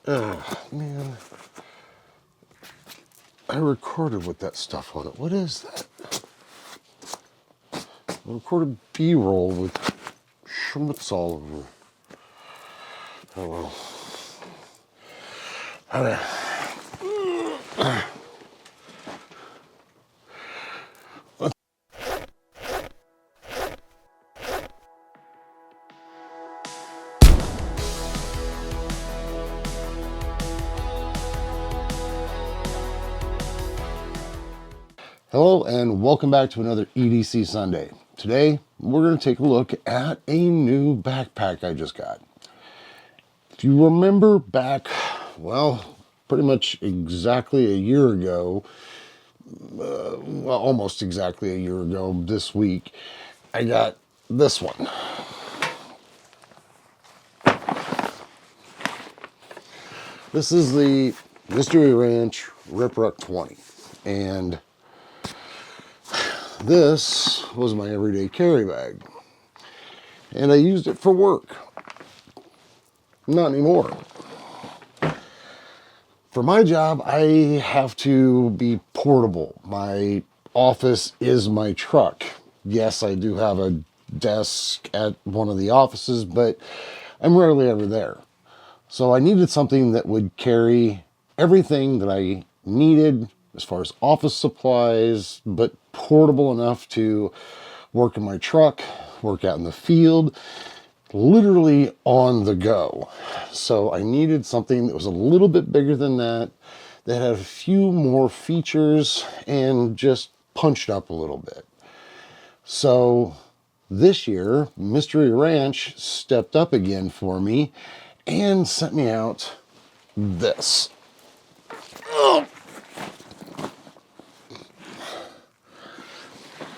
Oh, man. I recorded with that stuff on it. What is that? I recorded B-roll with schmutz all over. Oh, well. Okay. Hello and welcome back to another EDC Sunday. Today we're going to take a look at a new backpack I just got. If you remember back, well, pretty much exactly a year ago, well, almost exactly a year ago this week, I got this one. This is the Mystery Ranch Rip Ruck 20, and this was my everyday carry bag, and I used it for work. Not anymore. For my job, I have to be portable. My office is my truck. Yes, I do have a desk at one of the offices, but I'm rarely ever there. So I needed something that would carry everything that I needed as far as office supplies, but portable enough to work in my truck, work out in the field, literally on the go. So I needed something that was a little bit bigger than that, that had a few more features and just punched up a little bit. So this year, Mystery Ranch stepped up again for me and sent me out this. Oh.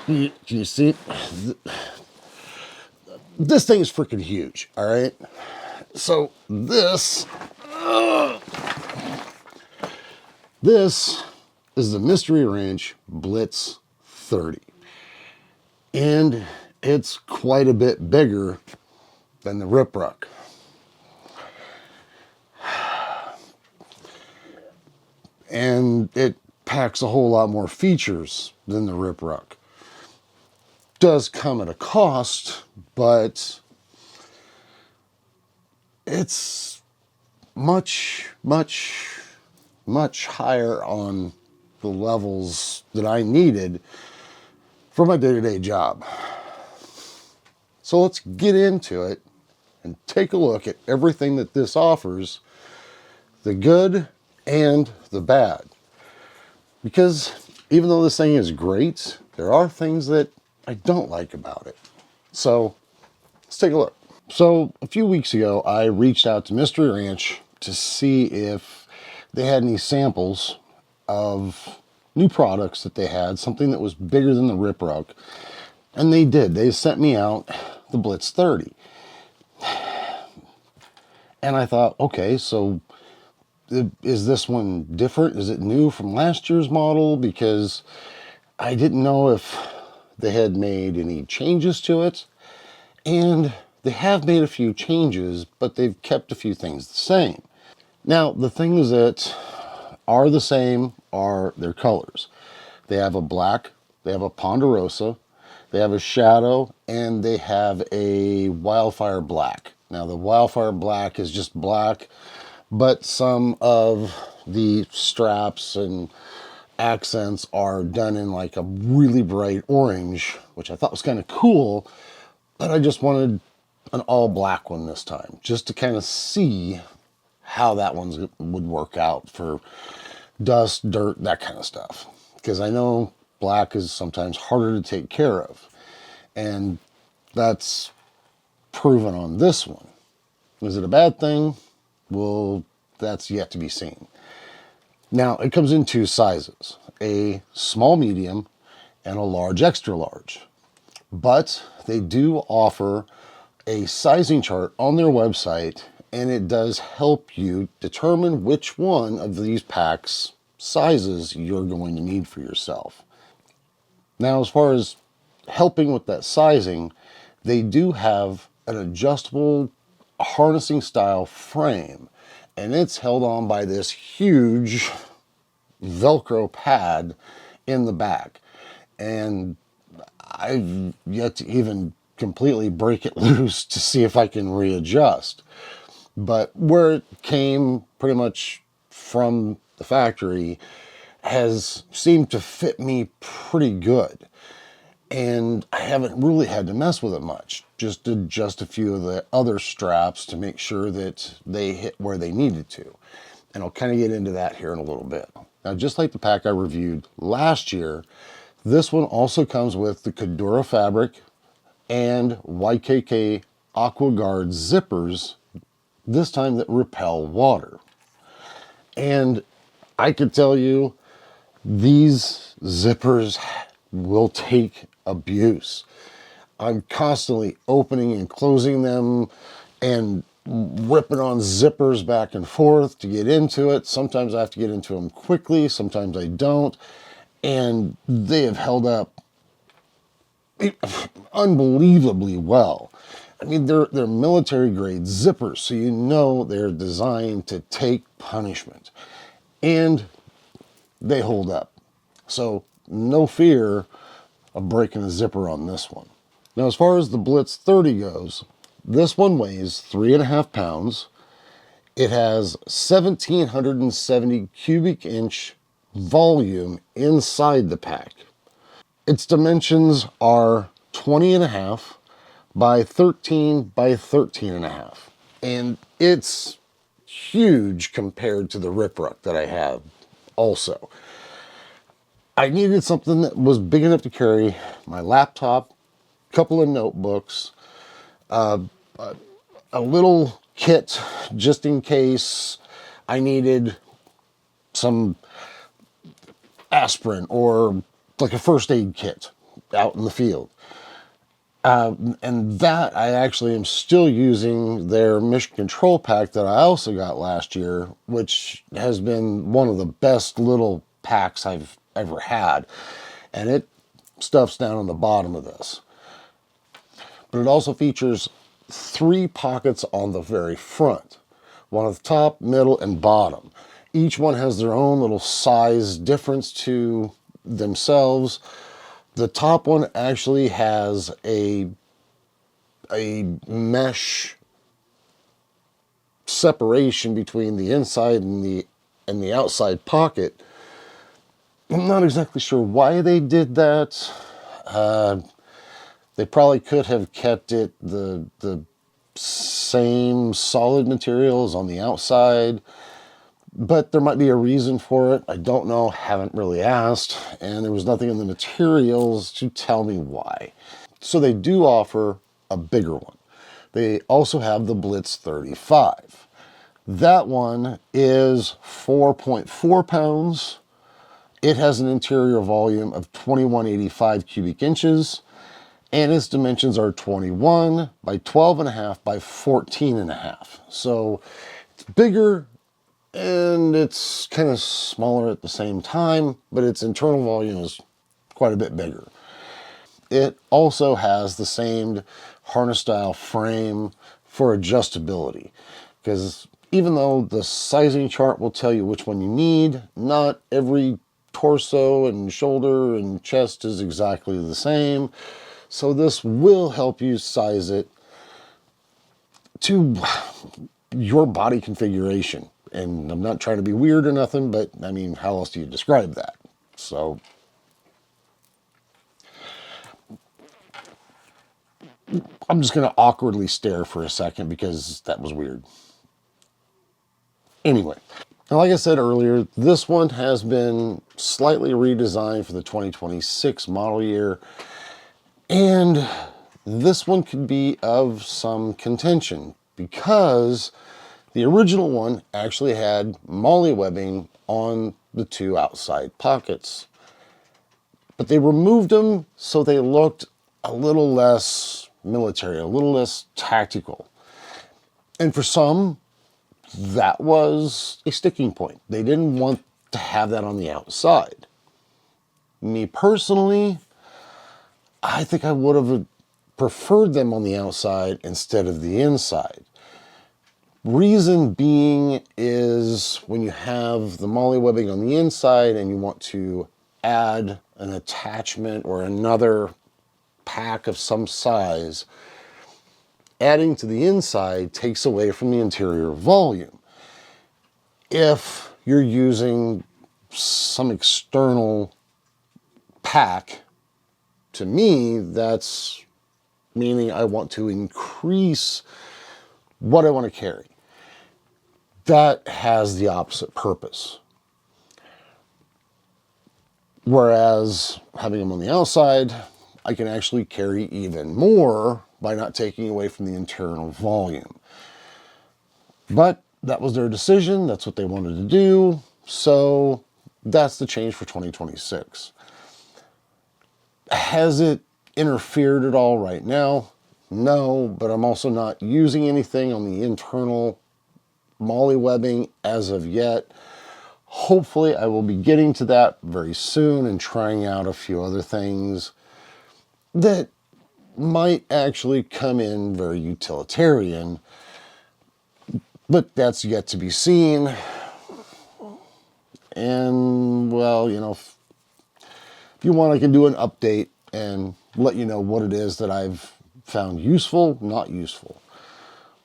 Can you see it? This thing is freaking huge, all right? So this is the Mystery Ranch Blitz 30. And it's quite a bit bigger than the Rip Ruck. And it packs a whole lot more features than the Rip Ruck. Does come at a cost, but it's much higher on the levels that I needed for my day-to-day job. So let's get into it and take a look at everything that this offers, the good and the bad. Because even though this thing is great, there are things that I don't like about it. So let's take a look. So a few weeks ago, I reached out to Mystery Ranch to see if they had any samples of new products that they had, something that was bigger than the Rip Ruck. And they did. They sent me out the Blitz 30. And I thought, okay, so is this one different? Is it new from last year's model? Because I didn't know if they had made any changes to it. And they have made a few changes, but they've kept a few things the same. Now, the things that are the same are their colors. They have a black, they have a Ponderosa, they have a shadow, and they have a Wildfire black. Now, the Wildfire black is just black, but some of the straps and accents are done in like a really bright orange, which I thought was kind of cool, but I just wanted an all black one this time, just to kind of see how that one would work out for dust, dirt, that kind of stuff. Because I know black is sometimes harder to take care of, and that's proven on this one. Is it a bad thing? Well, that's yet to be seen. Now, it comes in two sizes, a small medium and a large extra large. But they do offer a sizing chart on their website, and it does help you determine which one of these packs sizes you're going to need for yourself. Now, as far as helping with that sizing, they do have an adjustable harnessing style frame, and it's held on by this huge Velcro pad in the back. And I've yet to even completely break it loose to see if I can readjust. But where it came pretty much from the factory has seemed to fit me pretty good. And I haven't really had to mess with it much. Just adjust a few of the other straps to make sure that they hit where they needed to. And I'll kind of get into that here in a little bit. Now, just like the pack I reviewed last year, this one also comes with the Cordura fabric and YKK Aqua Guard zippers, this time that repel water. And I could tell you, these zippers will take abuse. I'm constantly opening and closing them and ripping on zippers back and forth to get into it. Sometimes I have to get into them quickly, sometimes I don't. And they have held up unbelievably well. I mean, they're military grade zippers, so you know they're designed to take punishment. And they hold up. So no fear of breaking a zipper on this one. Now, as far as the Blitz 30 goes, this one weighs 3.5 pounds. It has 1,770 cubic inch volume inside the pack. Its dimensions are 20.5 by 13 by 13.5. And it's huge compared to the Ripruck that I have also. I needed something that was big enough to carry my laptop, a couple of notebooks, a little kit just in case I needed some aspirin or like a first aid kit out in the field. And that I actually am still using their Mission Control pack that I also got last year, which has been one of the best little packs I've ever had. And it stuffs down on the bottom of this. But it also features 3 pockets on the very front. One at the top, middle, and bottom. Each one has their own little size difference to themselves. The top one actually has a mesh separation between the inside and the outside pocket. I'm not exactly sure why they did that. They probably could have kept it the same solid materials on the outside, but there might be a reason for it. I don't know, haven't really asked, and there was nothing in the materials to tell me why. So they do offer a bigger one. They also have the Blitz 35. That one is 4.4 pounds. It has an interior volume of 2185 cubic inches, and its dimensions are 21 by 12.5 by 14.5. So it's bigger and it's kind of smaller at the same time, but its internal volume is quite a bit bigger. It also has the same harness style frame for adjustability, because even though the sizing chart will tell you which one you need, not every torso and shoulder and chest is exactly the same. So this will help you size it to your body configuration. And I'm not trying to be weird or nothing, but I mean, how else do you describe that? So I'm just going to awkwardly stare for a second because that was weird. Anyway, now, like I said earlier, this one has been slightly redesigned for the 2026 model year. And this one could be of some contention because the original one actually had MOLLE webbing on the 2 outside pockets. But they removed them so they looked a little less military, a little less tactical. And for some, that was a sticking point. They didn't want to have that on the outside. Me personally, I think I would have preferred them on the outside instead of the inside. Reason being is when you have the molly webbing on the inside and you want to add an attachment or another pack of some size, adding to the inside takes away from the interior volume. If you're using some external pack, to me, that's meaning I want to increase what I want to carry. That has the opposite purpose. Whereas having them on the outside, I can actually carry even more by not taking away from the internal volume. But that was their decision. That's what they wanted to do. So that's the change for 2026. Has it interfered at all right now? No, but I'm also not using anything on the internal molly webbing as of yet. Hopefully I will be getting to that very soon and trying out a few other things that might actually come in very utilitarian, but that's yet to be seen. And well, you know, if you want, I can do an update and let you know what it is that I've found useful, not useful.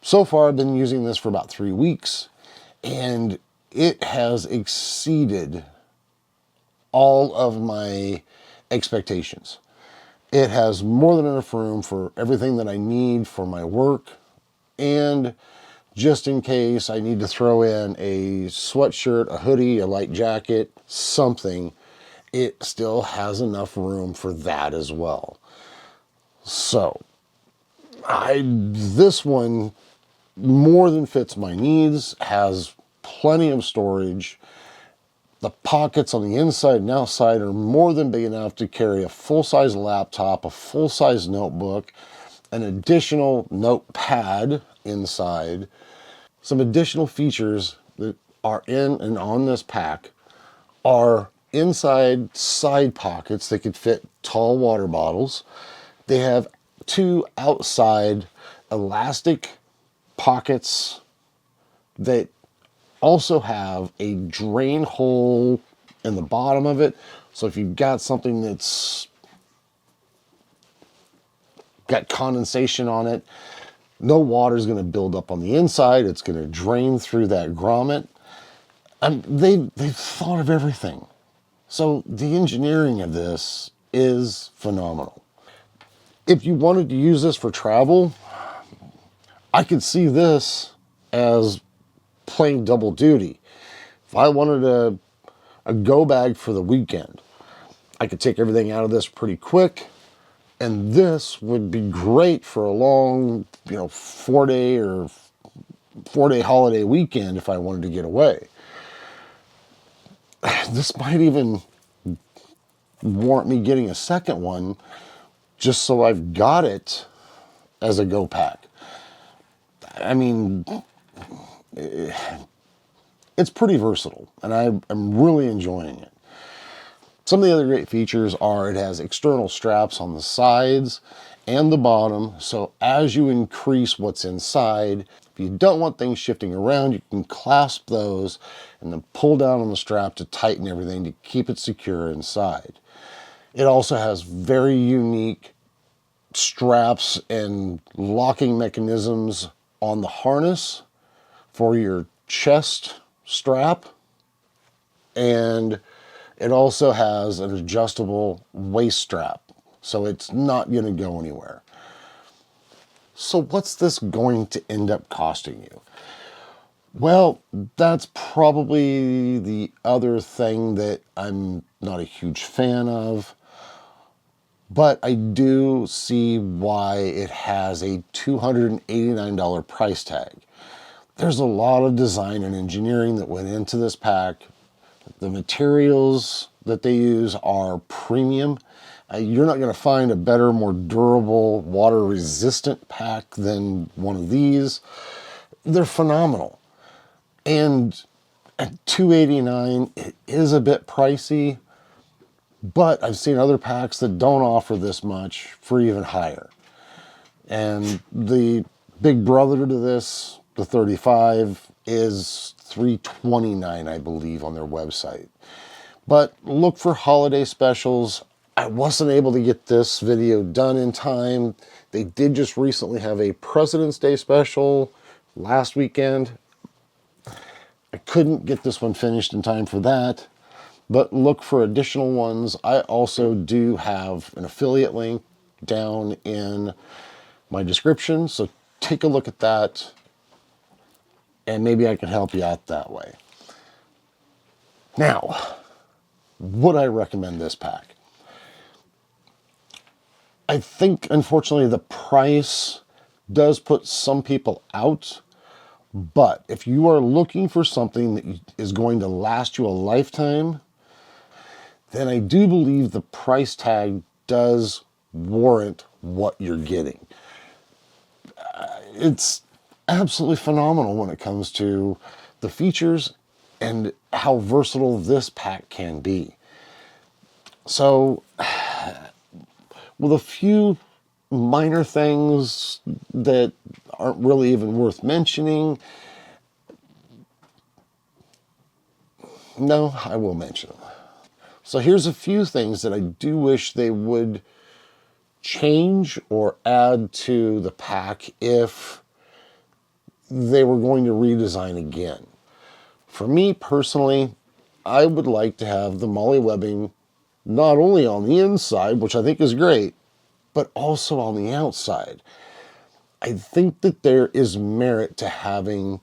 So far, I've been using this for about 3 weeks, and it has exceeded all of my expectations. It has more than enough room for everything that I need for my work, and just in case I need to throw in a sweatshirt, a hoodie, a light jacket, something, it still has enough room for that as well. So, this one more than fits my needs, has plenty of storage. The pockets on the inside and outside are more than big enough to carry a full-size laptop, a full-size notebook, an additional notepad inside. Some additional features that are in and on this pack are inside side pockets that could fit tall water bottles. They have 2 outside elastic pockets that also have a drain hole in the bottom of it. So if you've got something that's got condensation on it, no water is going to build up on the inside. It's going to drain through that grommet. And they've thought of everything. So the engineering of this is phenomenal. If you wanted to use this for travel, I could see this as playing double duty. If I wanted a go bag for the weekend, I could take everything out of this pretty quick, and this would be great for a long, 4-day or 4-day holiday weekend if I wanted to get away. This might even warrant me getting a second one just so I've got it as a go pack. I mean, it's pretty versatile, and I'm really enjoying it. Some of the other great features are it has external straps on the sides and the bottom, so as you increase what's inside, if you don't want things shifting around, you can clasp those and then pull down on the strap to tighten everything to keep it secure inside. It also has very unique straps and locking mechanisms on the harness for your chest strap, and it also has an adjustable waist strap, so it's not going to go anywhere. So what's this going to end up costing you? Well, that's probably the other thing that I'm not a huge fan of, but I do see why it has a $289 price tag. There's a lot of design and engineering that went into this pack. The materials that they use are premium. You're not going to find a better, more durable, water-resistant pack than one of these. They're phenomenal. And at $289, it is a bit pricey, but I've seen other packs that don't offer this much for even higher. And the big brother to this the 35 is $329, I believe, on their website. But look for holiday specials. I wasn't able to get this video done in time. They did just recently have a President's Day special last weekend. I couldn't get this one finished in time for that, but look for additional ones. I also do have an affiliate link down in my description, so take a look at that, and maybe I can help you out that way. Now, would I recommend this pack? I think, unfortunately, the price does put some people out, but if you are looking for something that is going to last you a lifetime, then I do believe the price tag does warrant what you're getting. It's absolutely phenomenal when it comes to the features and how versatile this pack can be. So, with a few minor things that aren't really even worth mentioning, no, I will mention them. So here's a few things that I do wish they would change or add to the pack if they were going to redesign again. For me personally, I would like to have the MOLLE webbing not only on the inside, which I think is great, but also on the outside. I think that there is merit to having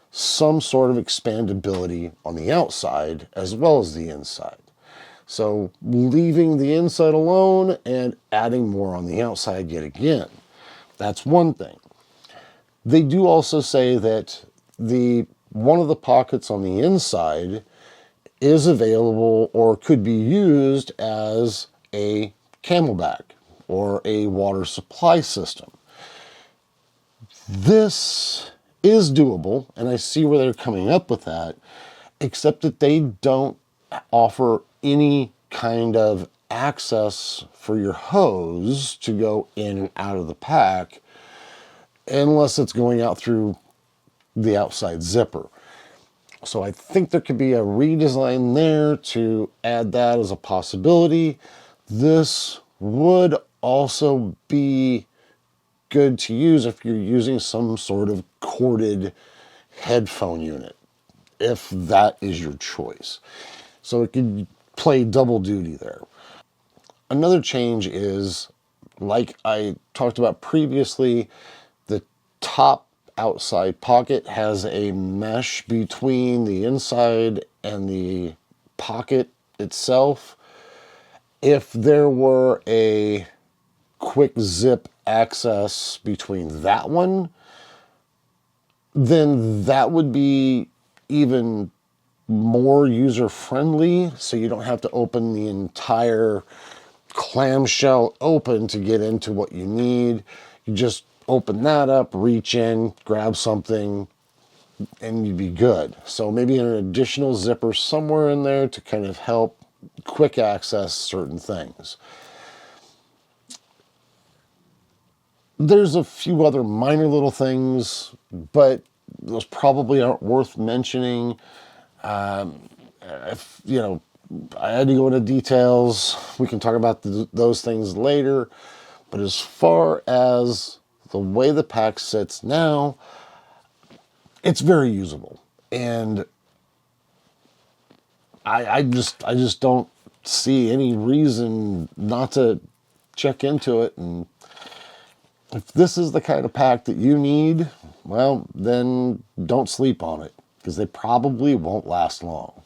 some sort of expandability on the outside as well as the inside. So leaving the inside alone and adding more on the outside yet again. That's one thing. They do also say that one of the pockets on the inside is available or could be used as a camelback or a water supply system. This is doable, and I see where they're coming up with that, except that they don't offer any kind of access for your hose to go in and out of the pack unless it's going out through the outside zipper. So I think there could be a redesign there to add that as a possibility. This would also be good to use if you're using some sort of corded headphone unit, if that is your choice. So it could play double duty there. Another change is, like I talked about previously, the top outside pocket has a mesh between the inside and the pocket itself. If there were a quick zip access between that one, then that would be even more user-friendly, so you don't have to open the entire clamshell open to get into what you need. You just open that up, reach in, grab something, and you'd be good. So maybe an additional zipper somewhere in there to kind of help quick access certain things. There's a few other minor little things, but those probably aren't worth mentioning. If, you know, I had to go into details. We can talk about those things later. But as far as the way the pack sits now, it's very usable. And I just don't see any reason not to check into it. And if this is the kind of pack that you need, well, then don't sleep on it, because they probably won't last long.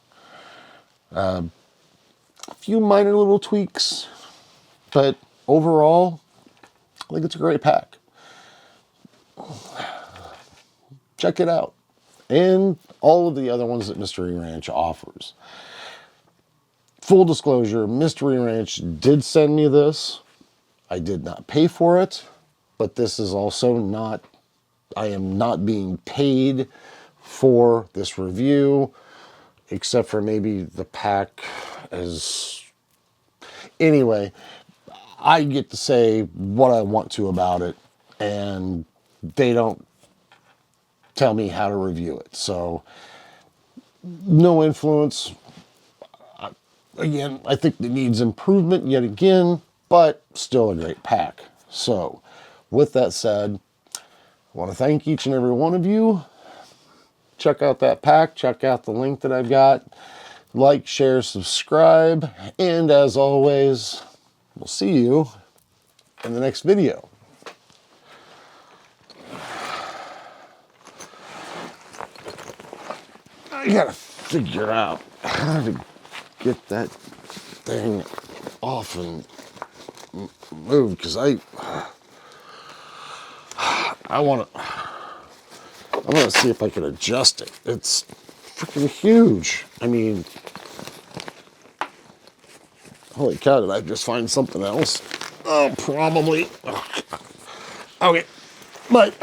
A few minor little tweaks, but overall, I think it's a great pack. Check it out. And all of the other ones that Mystery Ranch offers. Full disclosure, Mystery Ranch did send me this. I did not pay for it, but this is also not, I am not being paid for this review, except for maybe the pack as... Anyway, I get to say what I want to about it, and they don't tell me how to review it. So no influence. Again, I think it needs improvement yet again, but still a great pack. So with that said, I want to thank each and every one of you. Check out that pack. Check out the link that I've got. Like, share, subscribe. And as always, we'll see you in the next video. I gotta figure out how to get that thing off and move, because I want to see if I can adjust it. It's freaking huge. I mean, holy cow, did I just find something else? Oh, probably. Okay, but